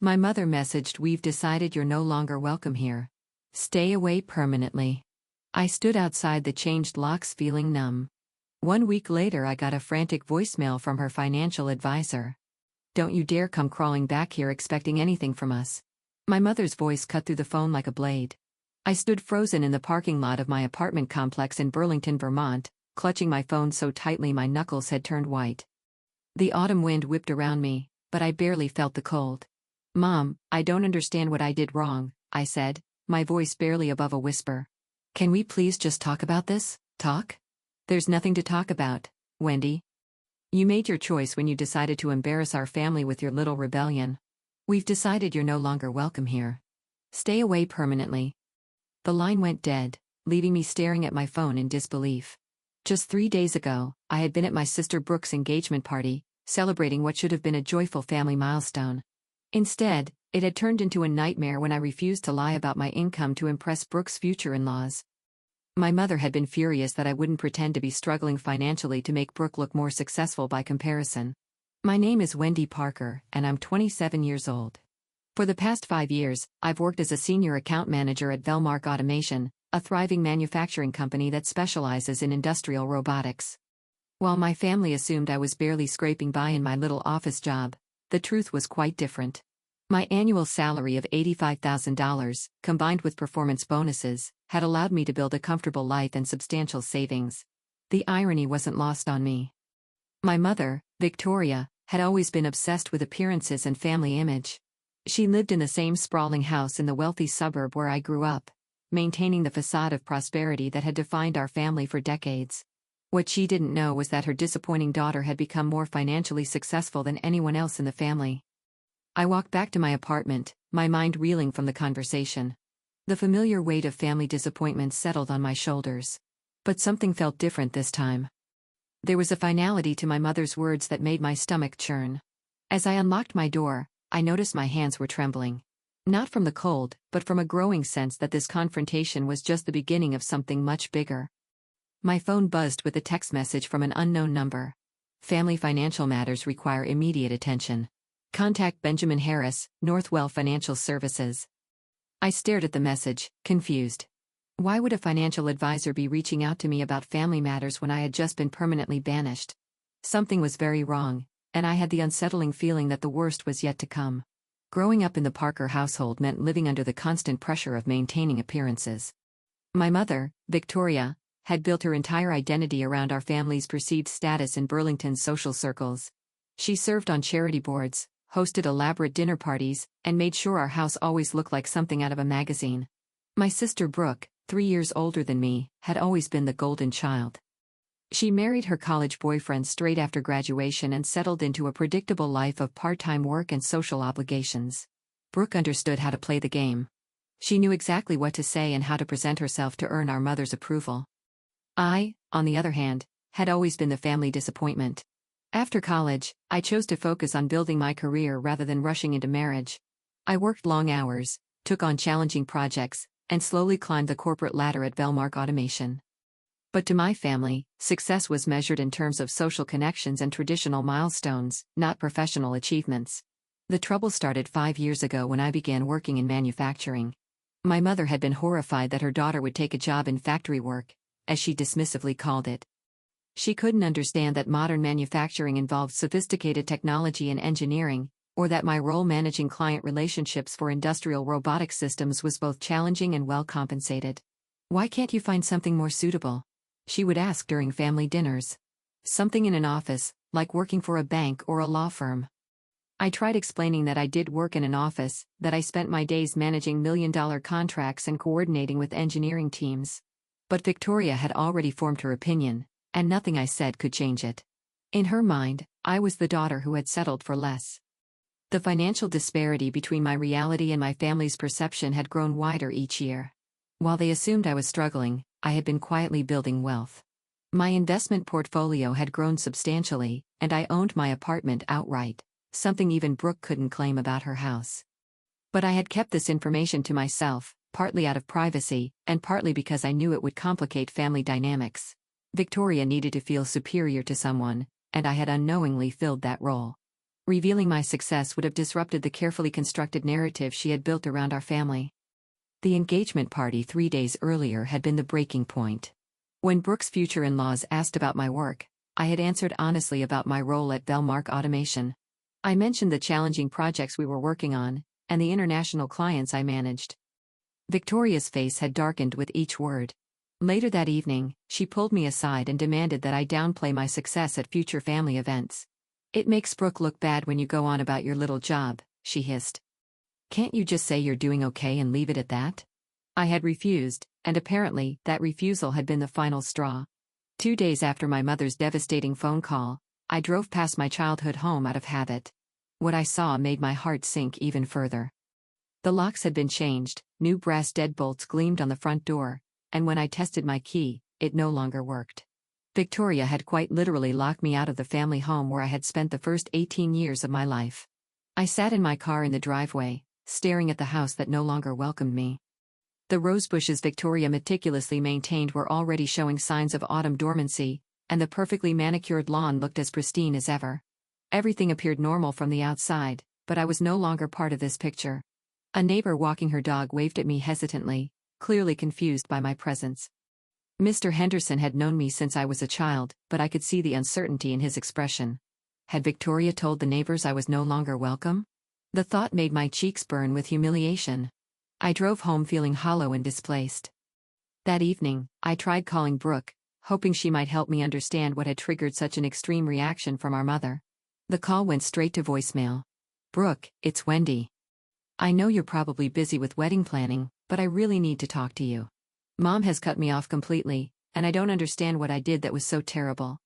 My mother messaged, "We've decided you're no longer welcome here. Stay away permanently." I stood outside the changed locks feeling numb. 1 week later, I got a frantic voicemail from her financial advisor. "Don't you dare come crawling back here expecting anything from us." My mother's voice cut through the phone like a blade. I stood frozen in the parking lot of my apartment complex in Burlington, Vermont, clutching my phone so tightly my knuckles had turned white. The autumn wind whipped around me, but I barely felt the cold. "Mom, I don't understand what I did wrong," I said, my voice barely above a whisper. "Can we please just talk about this? Talk?" "There's nothing to talk about, Wendy. You made your choice when you decided to embarrass our family with your little rebellion. We've decided you're no longer welcome here. Stay away permanently." The line went dead, leaving me staring at my phone in disbelief. Just 3 days ago, I had been at my sister Brooke's engagement party, celebrating what should have been a joyful family milestone. Instead, it had turned into a nightmare when I refused to lie about my income to impress Brooke's future in-laws. My mother had been furious that I wouldn't pretend to be struggling financially to make Brooke look more successful by comparison. My name is Wendy Parker, and I'm 27 years old. For the past 5 years, I've worked as a senior account manager at Velmark Automation, a thriving manufacturing company that specializes in industrial robotics. While my family assumed I was barely scraping by in my little office job, the truth was quite different. My annual salary of $85,000, combined with performance bonuses, had allowed me to build a comfortable life and substantial savings. The irony wasn't lost on me. My mother, Victoria, had always been obsessed with appearances and family image. She lived in the same sprawling house in the wealthy suburb where I grew up, maintaining the facade of prosperity that had defined our family for decades. What she didn't know was that her disappointing daughter had become more financially successful than anyone else in the family. I walked back to my apartment, my mind reeling from the conversation. The familiar weight of family disappointment settled on my shoulders. But something felt different this time. There was a finality to my mother's words that made my stomach churn. As I unlocked my door, I noticed my hands were trembling. Not from the cold, but from a growing sense that this confrontation was just the beginning of something much bigger. My phone buzzed with a text message from an unknown number. "Family financial matters require immediate attention. Contact Benjamin Harris, Northwell Financial Services." I stared at the message, confused. Why would a financial advisor be reaching out to me about family matters when I had just been permanently banished? Something was very wrong, and I had the unsettling feeling that the worst was yet to come. Growing up in the Parker household meant living under the constant pressure of maintaining appearances. My mother, Victoria, had built her entire identity around our family's perceived status in Burlington's social circles. She served on charity boards, hosted elaborate dinner parties, and made sure our house always looked like something out of a magazine. My sister Brooke, 3 years older than me, had always been the golden child. She married her college boyfriend straight after graduation and settled into a predictable life of part-time work and social obligations. Brooke understood how to play the game. She knew exactly what to say and how to present herself to earn our mother's approval. I, on the other hand, had always been the family disappointment. After college, I chose to focus on building my career rather than rushing into marriage. I worked long hours, took on challenging projects, and slowly climbed the corporate ladder at Velmark Automation. But to my family, success was measured in terms of social connections and traditional milestones, not professional achievements. The trouble started 5 years ago when I began working in manufacturing. My mother had been horrified that her daughter would take a job in factory work, as she dismissively called it. She couldn't understand that modern manufacturing involved sophisticated technology and engineering, or that my role managing client relationships for industrial robotic systems was both challenging and well compensated. "Why can't you find something more suitable?" she would ask during family dinners. "Something in an office, like working for a bank or a law firm." I tried explaining that I did work in an office, that I spent my days managing million-dollar contracts and coordinating with engineering teams. But Victoria had already formed her opinion, and nothing I said could change it. In her mind, I was the daughter who had settled for less. The financial disparity between my reality and my family's perception had grown wider each year. While they assumed I was struggling, I had been quietly building wealth. My investment portfolio had grown substantially, and I owned my apartment outright, something even Brooke couldn't claim about her house. But I had kept this information to myself, partly out of privacy, and partly because I knew it would complicate family dynamics. Victoria needed to feel superior to someone, and I had unknowingly filled that role. Revealing my success would have disrupted the carefully constructed narrative she had built around our family. The engagement party 3 days earlier had been the breaking point. When Brooke's future in-laws asked about my work, I had answered honestly about my role at Velmark Automation. I mentioned the challenging projects we were working on, and the international clients I managed. Victoria's face had darkened with each word. Later that evening, she pulled me aside and demanded that I downplay my success at future family events. "It makes Brooke look bad when you go on about your little job," she hissed. "Can't you just say you're doing okay and leave it at that?" I had refused, and apparently, that refusal had been the final straw. 2 days after my mother's devastating phone call, I drove past my childhood home out of habit. What I saw made my heart sink even further. The locks had been changed, new brass deadbolts gleamed on the front door, and when I tested my key, it no longer worked. Victoria had quite literally locked me out of the family home where I had spent the first 18 years of my life. I sat in my car in the driveway, staring at the house that no longer welcomed me. The rosebushes Victoria meticulously maintained were already showing signs of autumn dormancy, and the perfectly manicured lawn looked as pristine as ever. Everything appeared normal from the outside, but I was no longer part of this picture. A neighbor walking her dog waved at me hesitantly, clearly confused by my presence. Mr. Henderson had known me since I was a child, but I could see the uncertainty in his expression. Had Victoria told the neighbors I was no longer welcome? The thought made my cheeks burn with humiliation. I drove home feeling hollow and displaced. That evening, I tried calling Brooke, hoping she might help me understand what had triggered such an extreme reaction from our mother. The call went straight to voicemail. "Brooke, it's Wendy. I know you're probably busy with wedding planning, but I really need to talk to you. Mom has cut me off completely, and I don't understand what I did that was so terrible.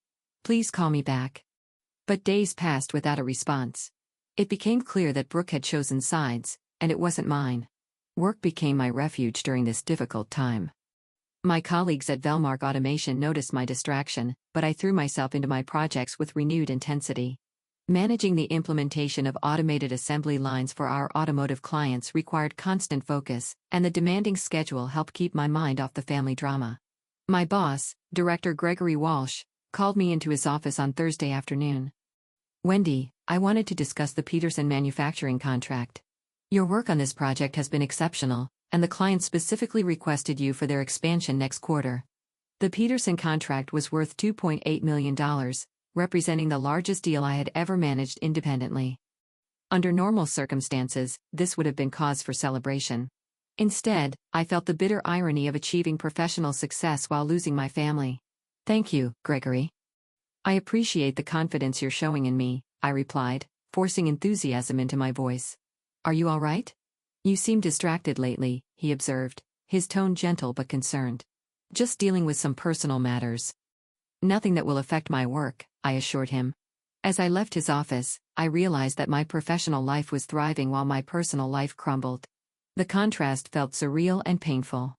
Please call me back." But days passed without a response. It became clear that Brooke had chosen sides, and it wasn't mine. Work became my refuge during this difficult time. My colleagues at Velmark Automation noticed my distraction, but I threw myself into my projects with renewed intensity. Managing the implementation of automated assembly lines for our automotive clients required constant focus, and the demanding schedule helped keep my mind off the family drama. My boss, Director Gregory Walsh, called me into his office on Thursday afternoon. "Wendy, I wanted to discuss the Peterson manufacturing contract. Your work on this project has been exceptional, and the client specifically requested you for their expansion next quarter." The Peterson contract was worth $2.8 million, representing the largest deal I had ever managed independently. Under normal circumstances, this would have been cause for celebration. Instead, I felt the bitter irony of achieving professional success while losing my family. "Thank you, Gregory. I appreciate the confidence you're showing in me," I replied, forcing enthusiasm into my voice. "Are you all right? You seem distracted lately," he observed, his tone gentle but concerned. "Just dealing with some personal matters." "Nothing that will affect my work," I assured him. As I left his office, I realized that my professional life was thriving while my personal life crumbled. The contrast felt surreal and painful.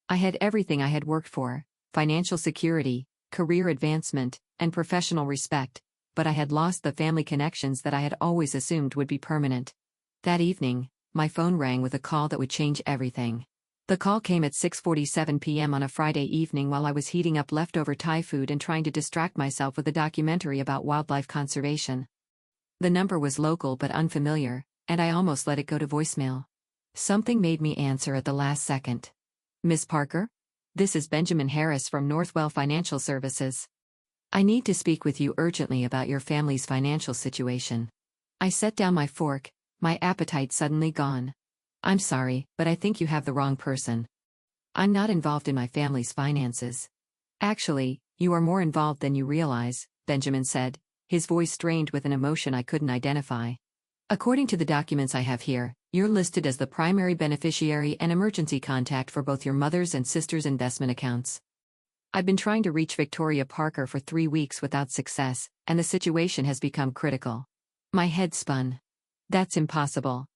I had everything I had worked for: financial security, career advancement, and professional respect, but I had lost the family connections that I had always assumed would be permanent. That evening, my phone rang with a call that would change everything. The call came at 6:47 p.m. on a Friday evening while I was heating up leftover Thai food and trying to distract myself with a documentary about wildlife conservation. The number was local but unfamiliar, and I almost let it go to voicemail. Something made me answer at the last second. "Miss Parker? This is Benjamin Harris from Northwell Financial Services. I need to speak with you urgently about your family's financial situation." I set down my fork, my appetite suddenly gone. "I'm sorry, but I think you have the wrong person. I'm not involved in my family's finances." "Actually, you are more involved than you realize," Benjamin said, his voice strained with an emotion I couldn't identify. "According to the documents I have here, you're listed as the primary beneficiary and emergency contact for both your mother's and sister's investment accounts. I've been trying to reach Victoria Parker for 3 weeks without success, and the situation has become critical." My head spun. "That's impossible.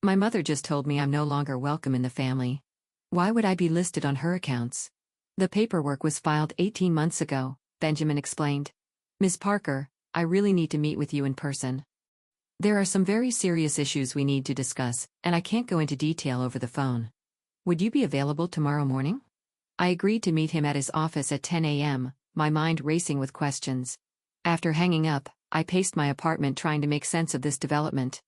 My mother just told me I'm no longer welcome in the family. Why would I be listed on her accounts?" "The paperwork was filed 18 months ago," Benjamin explained. "Ms. Parker, I really need to meet with you in person. There are some very serious issues we need to discuss, and I can't go into detail over the phone. Would you be available tomorrow morning?" I agreed to meet him at his office at 10 a.m., my mind racing with questions. After hanging up, I paced my apartment trying to make sense of this development.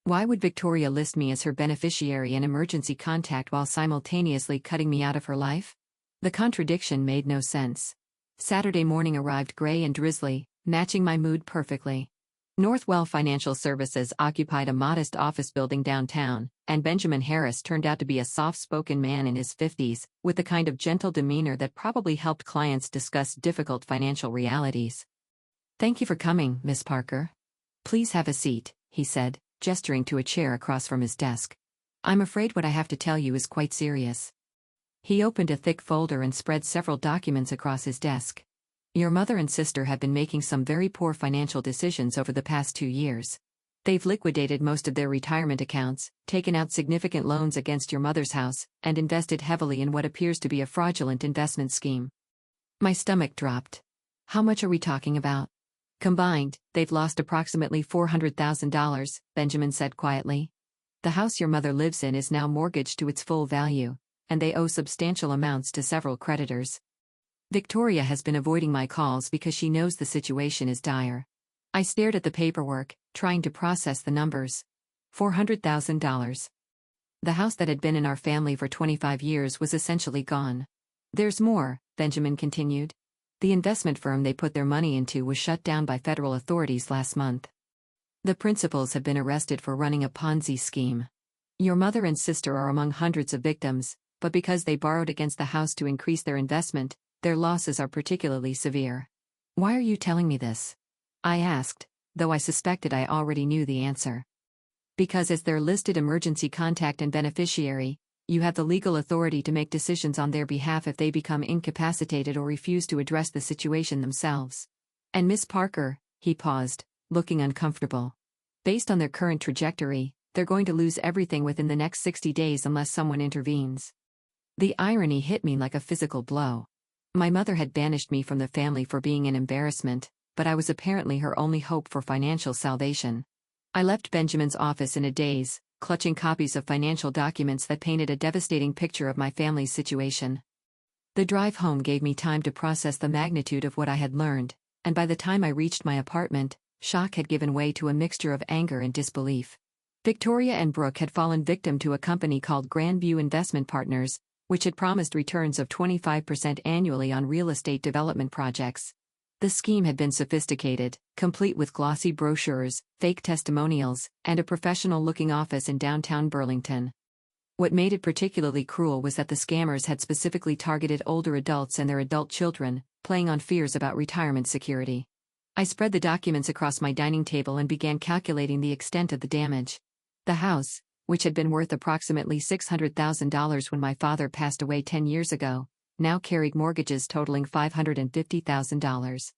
Why would Victoria list me as her beneficiary and emergency contact while simultaneously cutting me out of her life? The contradiction made no sense. Saturday morning arrived gray and drizzly, matching my mood perfectly. Northwell Financial Services occupied a modest office building downtown, and Benjamin Harris turned out to be a soft-spoken man in his 50s, with the kind of gentle demeanor that probably helped clients discuss difficult financial realities. "Thank you for coming, Miss Parker. Please have a seat," he said, gesturing to a chair across from his desk. "I'm afraid what I have to tell you is quite serious." He opened a thick folder and spread several documents across his desk. "Your mother and sister have been making some very poor financial decisions over the past 2 years. They've liquidated most of their retirement accounts, taken out significant loans against your mother's house, and invested heavily in what appears to be a fraudulent investment scheme." My stomach dropped. "How much are we talking about?" "Combined, they've lost approximately $400,000, Benjamin said quietly. "The house your mother lives in is now mortgaged to its full value, and they owe substantial amounts to several creditors. Victoria has been avoiding my calls because she knows the situation is dire." I stared at the paperwork, trying to process the numbers. $400,000. The house that had been in our family for 25 years was essentially gone. "There's more," Benjamin continued. "The investment firm they put their money into was shut down by federal authorities last month. The principals have been arrested for running a Ponzi scheme. Your mother and sister are among hundreds of victims, but because they borrowed against the house to increase their investment, their losses are particularly severe." "Why are you telling me this?" I asked, though I suspected I already knew the answer. "Because as their listed emergency contact and beneficiary, you have the legal authority to make decisions on their behalf if they become incapacitated or refuse to address the situation themselves. And Miss Parker," he paused, looking uncomfortable. "Based on their current trajectory, they're going to lose everything within the next 60 days unless someone intervenes." The irony hit me like a physical blow. My mother had banished me from the family for being an embarrassment, but I was apparently her only hope for financial salvation. I left Benjamin's office in a daze, clutching copies of financial documents that painted a devastating picture of my family's situation. The drive home gave me time to process the magnitude of what I had learned, and by the time I reached my apartment, shock had given way to a mixture of anger and disbelief. Victoria and Brooke had fallen victim to a company called Grandview Investment Partners, which had promised returns of 25% annually on real estate development projects. The scheme had been sophisticated, complete with glossy brochures, fake testimonials, and a professional-looking office in downtown Burlington. What made it particularly cruel was that the scammers had specifically targeted older adults and their adult children, playing on fears about retirement security. I spread the documents across my dining table and began calculating the extent of the damage. The house, which had been worth approximately $600,000 when my father passed away 10 years ago, now carried mortgages totaling $550,000.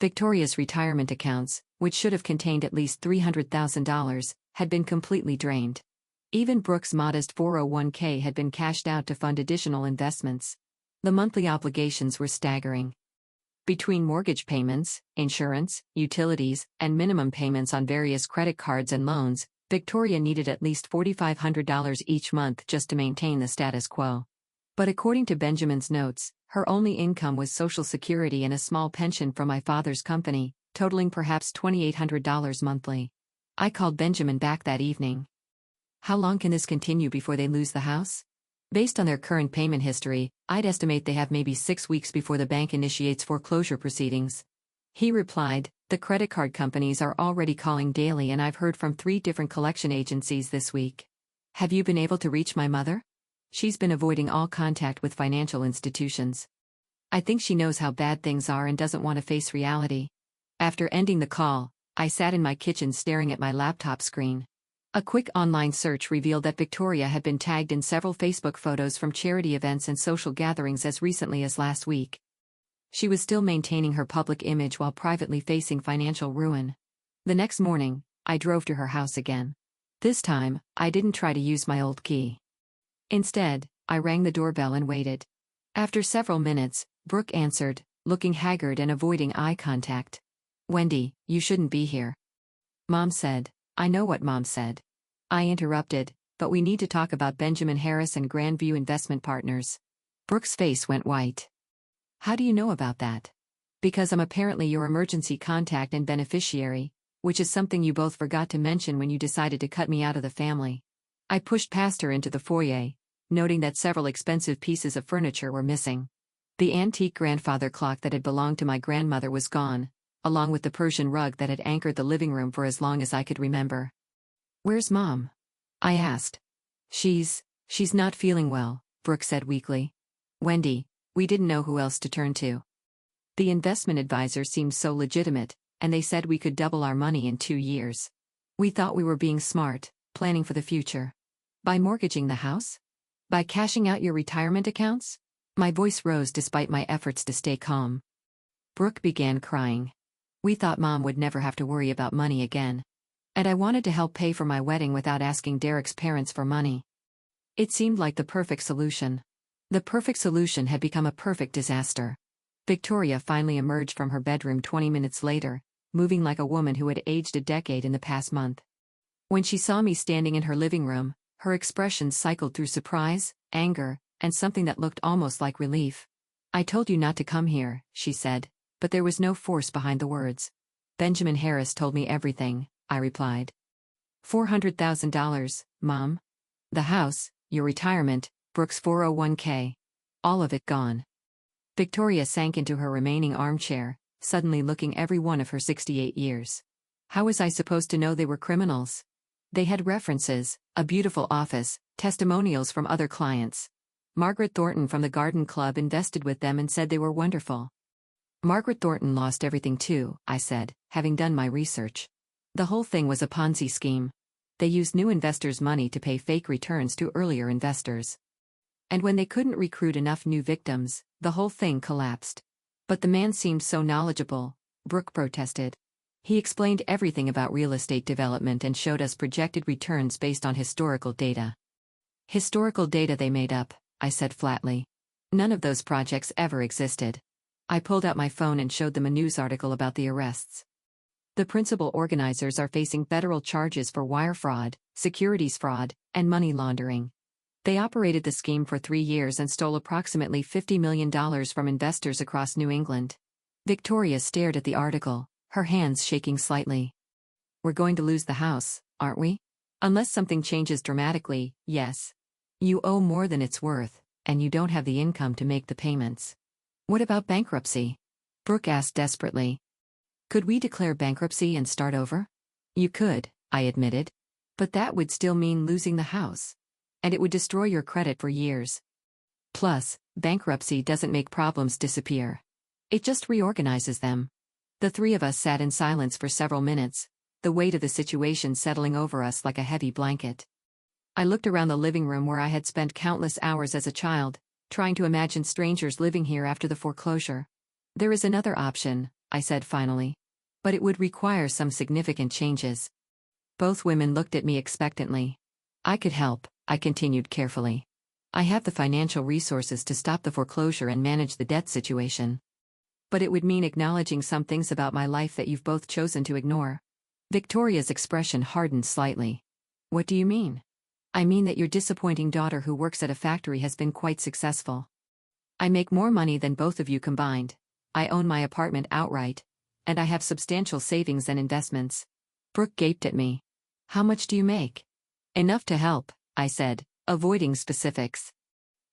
Victoria's retirement accounts, which should have contained at least $300,000, had been completely drained. Even Brooke's modest 401k had been cashed out to fund additional investments. The monthly obligations were staggering. Between mortgage payments, insurance, utilities, and minimum payments on various credit cards and loans, Victoria needed at least $4,500 each month just to maintain the status quo. But according to Benjamin's notes, her only income was Social Security and a small pension from my father's company, totaling perhaps $2,800 monthly. I called Benjamin back that evening. "How long can this continue before they lose the house?" "Based on their current payment history, I'd estimate they have maybe 6 weeks before the bank initiates foreclosure proceedings." He replied, "The credit card companies are already calling daily and I've heard from 3 different collection agencies this week." "Have you been able to reach my mother?" "She's been avoiding all contact with financial institutions. I think she knows how bad things are and doesn't want to face reality." After ending the call, I sat in my kitchen staring at my laptop screen. A quick online search revealed that Victoria had been tagged in several Facebook photos from charity events and social gatherings as recently as last week. She was still maintaining her public image while privately facing financial ruin. The next morning, I drove to her house again. This time, I didn't try to use my old key. Instead, I rang the doorbell and waited. After several minutes, Brooke answered, looking haggard and avoiding eye contact. "Wendy, you shouldn't be here." Mom said. "I know what Mom said." I interrupted, "But we need to talk about Benjamin Harris and Grandview Investment Partners." Brooke's face went white. "How do you know about that?" Because I'm apparently your emergency contact and beneficiary, which is something you both forgot to mention when you decided to cut me out of the family. I pushed past her into the foyer, noting that several expensive pieces of furniture were missing. The antique grandfather clock that had belonged to my grandmother was gone, along with the Persian rug that had anchored the living room for as long as I could remember. "Where's Mom?" I asked. She's not feeling well," Brooke said weakly. "Wendy, we didn't know who else to turn to. The investment advisor seemed so legitimate, and they said we could double our money in 2 years. We thought we were being smart, planning for the future. By mortgaging the house? By cashing out your retirement accounts?" My voice rose despite my efforts to stay calm. Brooke began crying. "We thought Mom would never have to worry about money again. And I wanted to help pay for my wedding without asking Derek's parents for money. It seemed like the perfect solution. The perfect solution had become a perfect disaster." Victoria finally emerged from her bedroom 20 minutes later, moving like a woman who had aged a decade in the past month. When she saw me standing in her living room, her expressions cycled through surprise, anger, and something that looked almost like relief. "I told you not to come here," she said, but there was no force behind the words. "Benjamin Harris told me everything," I replied. $400,000, Mom? The house, your retirement, Brooke's 401k. All of it gone." Victoria sank into her remaining armchair, suddenly looking every one of her 68 years. How was I supposed to know they were criminals? They had references, a beautiful office, testimonials from other clients. Margaret Thornton from the Garden Club invested with them and said they were wonderful. "Margaret Thornton lost everything too," I said, having done my research. "The whole thing was a Ponzi scheme. They used new investors' money to pay fake returns to earlier investors. And when they couldn't recruit enough new victims, the whole thing collapsed." "But the man seemed so knowledgeable," Brooke protested. "He explained everything about real estate development and showed us projected returns based on historical data." "Historical data they made up," I said flatly. "None of those projects ever existed." I pulled out my phone and showed them a news article about the arrests. "The principal organizers are facing federal charges for wire fraud, securities fraud, and money laundering. They operated the scheme for 3 years and stole approximately $50 million from investors across New England." Victoria stared at the article, her hands shaking slightly. "We're going to lose the house, aren't we? Unless something changes dramatically, yes. You owe more than it's worth, and you don't have the income to make the payments." "What about bankruptcy?" Brooke asked desperately. "Could we declare bankruptcy and start over?" "You could," I admitted. "But that would still mean losing the house. And it would destroy your credit for years. Plus, bankruptcy doesn't make problems disappear. It just reorganizes them." The three of us sat in silence for several minutes, the weight of the situation settling over us like a heavy blanket. I looked around the living room where I had spent countless hours as a child, trying to imagine strangers living here after the foreclosure. "There is another option," I said finally. "But it would require some significant changes." Both women looked at me expectantly. "I could help," I continued carefully. "I have the financial resources to stop the foreclosure and manage the debt situation. But it would mean acknowledging some things about my life that you've both chosen to ignore." Victoria's expression hardened slightly. "What do you mean?" "I mean that your disappointing daughter who works at a factory has been quite successful. I make more money than both of you combined. I own my apartment outright. And I have substantial savings and investments." Brooke gaped at me. "How much do you make?" "Enough to help," I said, avoiding specifics.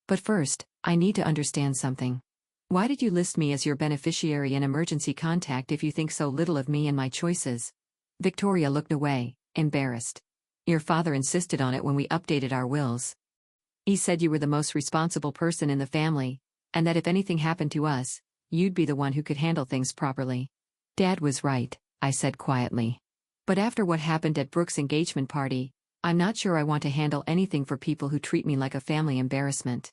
"But first, I need to understand something. Why did you list me as your beneficiary and emergency contact if you think so little of me and my choices?" Victoria looked away, embarrassed. "Your father insisted on it when we updated our wills. He said you were the most responsible person in the family, and that if anything happened to us, you'd be the one who could handle things properly." "Dad was right," I said quietly. "But after what happened at Brooke's engagement party, I'm not sure I want to handle anything for people who treat me like a family embarrassment."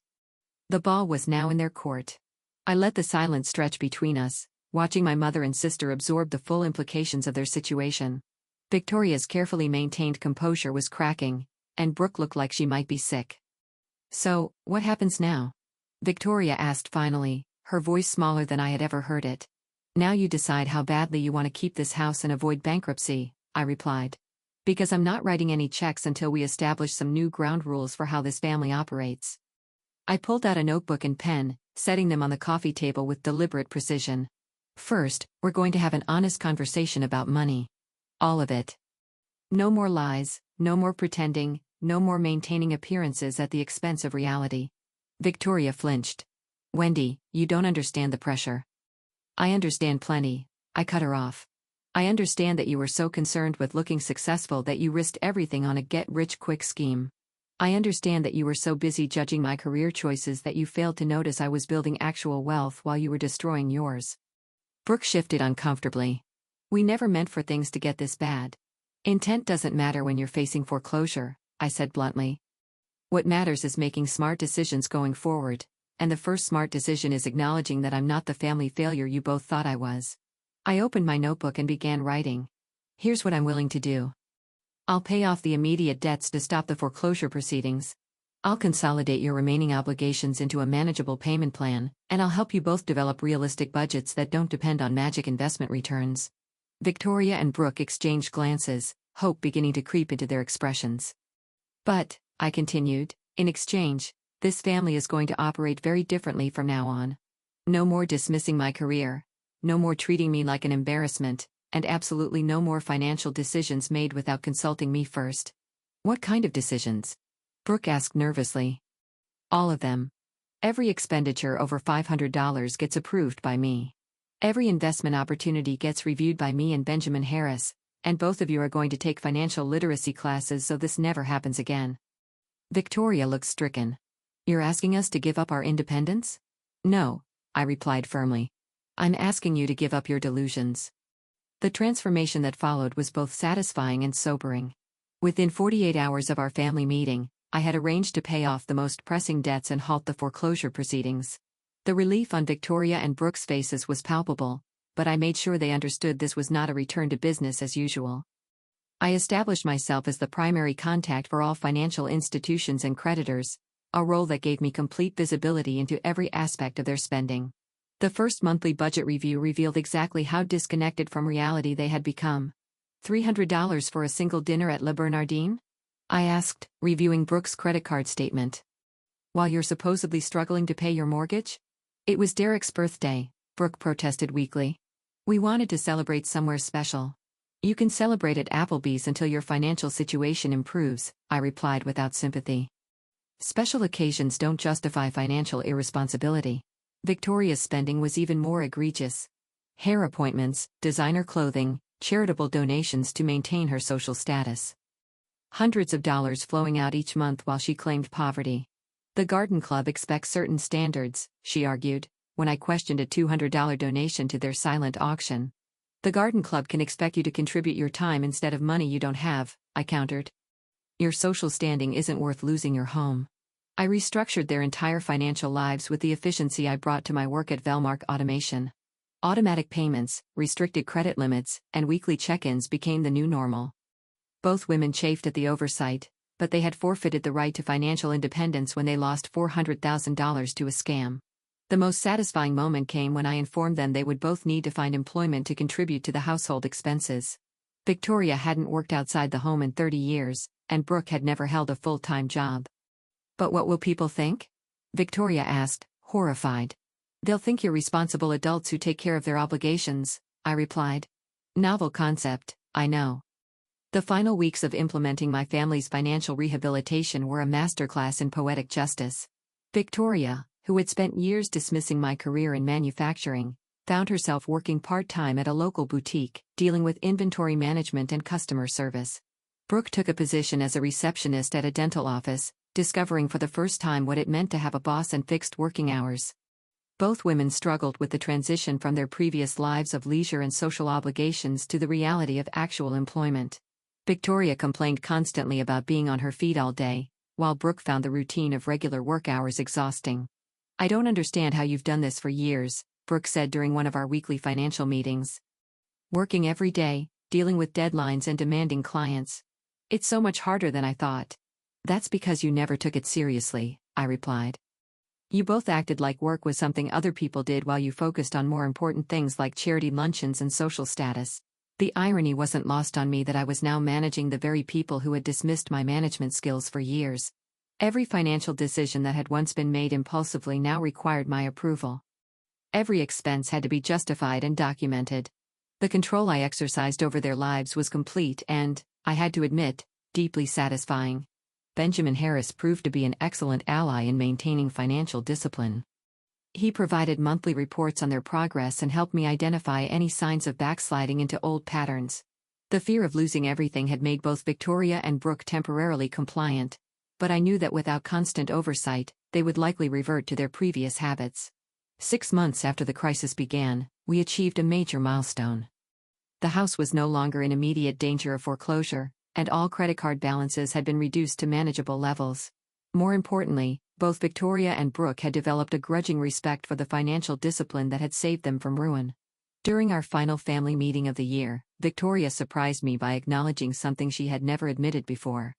The ball was now in their court. I let the silence stretch between us, watching my mother and sister absorb the full implications of their situation. Victoria's carefully maintained composure was cracking, and Brooke looked like she might be sick. "So, what happens now?" Victoria asked finally, her voice smaller than I had ever heard it. "Now you decide how badly you want to keep this house and avoid bankruptcy," I replied. "Because I'm not writing any checks until we establish some new ground rules for how this family operates." I pulled out a notebook and pen, setting them on the coffee table with deliberate precision. First, we're going to have an honest conversation about money. All of it. No more lies, no more pretending, no more maintaining appearances at the expense of reality. Victoria flinched. Wendy, you don't understand the pressure. I understand plenty, I cut her off. I understand that you were so concerned with looking successful that you risked everything on a get-rich-quick scheme. I understand that you were so busy judging my career choices that you failed to notice I was building actual wealth while you were destroying yours. Brooke shifted uncomfortably. We never meant for things to get this bad. Intent doesn't matter when you're facing foreclosure, I said bluntly. What matters is making smart decisions going forward, and the first smart decision is acknowledging that I'm not the family failure you both thought I was. I opened my notebook and began writing. Here's what I'm willing to do. I'll pay off the immediate debts to stop the foreclosure proceedings. I'll consolidate your remaining obligations into a manageable payment plan, and I'll help you both develop realistic budgets that don't depend on magic investment returns. Victoria and Brooke exchanged glances, hope beginning to creep into their expressions. But, I continued, in exchange, this family is going to operate very differently from now on. No more dismissing my career. No more treating me like an embarrassment, and absolutely no more financial decisions made without consulting me first. What kind of decisions? Brooke asked nervously. All of them. Every expenditure over $500 gets approved by me. Every investment opportunity gets reviewed by me and Benjamin Harris, and both of you are going to take financial literacy classes so this never happens again. Victoria looked stricken. You're asking us to give up our independence? No, I replied firmly. I'm asking you to give up your delusions. The transformation that followed was both satisfying and sobering. Within 48 hours of our family meeting, I had arranged to pay off the most pressing debts and halt the foreclosure proceedings. The relief on Victoria and Brooke's faces was palpable, but I made sure they understood this was not a return to business as usual. I established myself as the primary contact for all financial institutions and creditors, a role that gave me complete visibility into every aspect of their spending. The first monthly budget review revealed exactly how disconnected from reality they had become. $300 for a single dinner at Le Bernardin? I asked, reviewing Brooke's credit card statement. While you're supposedly struggling to pay your mortgage? It was Derek's birthday, Brooke protested weakly. We wanted to celebrate somewhere special. You can celebrate at Applebee's until your financial situation improves, I replied without sympathy. Special occasions don't justify financial irresponsibility. Victoria's spending was even more egregious. Hair appointments, designer clothing, charitable donations to maintain her social status. Hundreds of dollars flowing out each month while she claimed poverty. The garden club expects certain standards, she argued, when I questioned a $200 donation to their silent auction. The garden club can expect you to contribute your time instead of money you don't have, I countered. Your social standing isn't worth losing your home. I restructured their entire financial lives with the efficiency I brought to my work at Velmark Automation. Automatic payments, restricted credit limits, and weekly check-ins became the new normal. Both women chafed at the oversight, but they had forfeited the right to financial independence when they lost $400,000 to a scam. The most satisfying moment came when I informed them they would both need to find employment to contribute to the household expenses. Victoria hadn't worked outside the home in 30 years, and Brooke had never held a full-time job. But what will people think? Victoria asked, horrified. They'll think you're responsible adults who take care of their obligations, I replied. Novel concept, I know. The final weeks of implementing my family's financial rehabilitation were a masterclass in poetic justice. Victoria, who had spent years dismissing my career in manufacturing, found herself working part-time at a local boutique, dealing with inventory management and customer service. Brooke took a position as a receptionist at a dental office, discovering for the first time what it meant to have a boss and fixed working hours. Both women struggled with the transition from their previous lives of leisure and social obligations to the reality of actual employment. Victoria complained constantly about being on her feet all day, while Brooke found the routine of regular work hours exhausting. I don't understand how you've done this for years, Brooke said during one of our weekly financial meetings. Working every day, dealing with deadlines and demanding clients. It's so much harder than I thought. That's because you never took it seriously, I replied. You both acted like work was something other people did while you focused on more important things like charity luncheons and social status. The irony wasn't lost on me that I was now managing the very people who had dismissed my management skills for years. Every financial decision that had once been made impulsively now required my approval. Every expense had to be justified and documented. The control I exercised over their lives was complete and, I had to admit, deeply satisfying. Benjamin Harris proved to be an excellent ally in maintaining financial discipline. He provided monthly reports on their progress and helped me identify any signs of backsliding into old patterns. The fear of losing everything had made both Victoria and Brooke temporarily compliant, but I knew that without constant oversight, they would likely revert to their previous habits. 6 months after the crisis began, we achieved a major milestone. The house was no longer in immediate danger of foreclosure, and all credit card balances had been reduced to manageable levels. More importantly, both Victoria and Brooke had developed a grudging respect for the financial discipline that had saved them from ruin. During our final family meeting of the year, Victoria surprised me by acknowledging something she had never admitted before.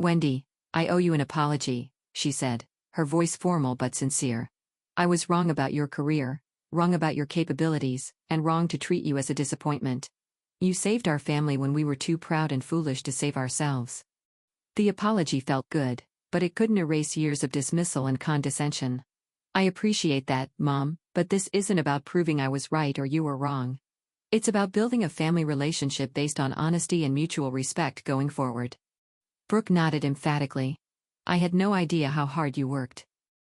"Wendy, I owe you an apology," she said, her voice formal but sincere. "I was wrong about your career, wrong about your capabilities, and wrong to treat you as a disappointment. You saved our family when we were too proud and foolish to save ourselves." The apology felt good, but it couldn't erase years of dismissal and condescension. "I appreciate that, Mom, but this isn't about proving I was right or you were wrong. It's about building a family relationship based on honesty and mutual respect going forward." Brooke nodded emphatically. "I had no idea how hard you worked.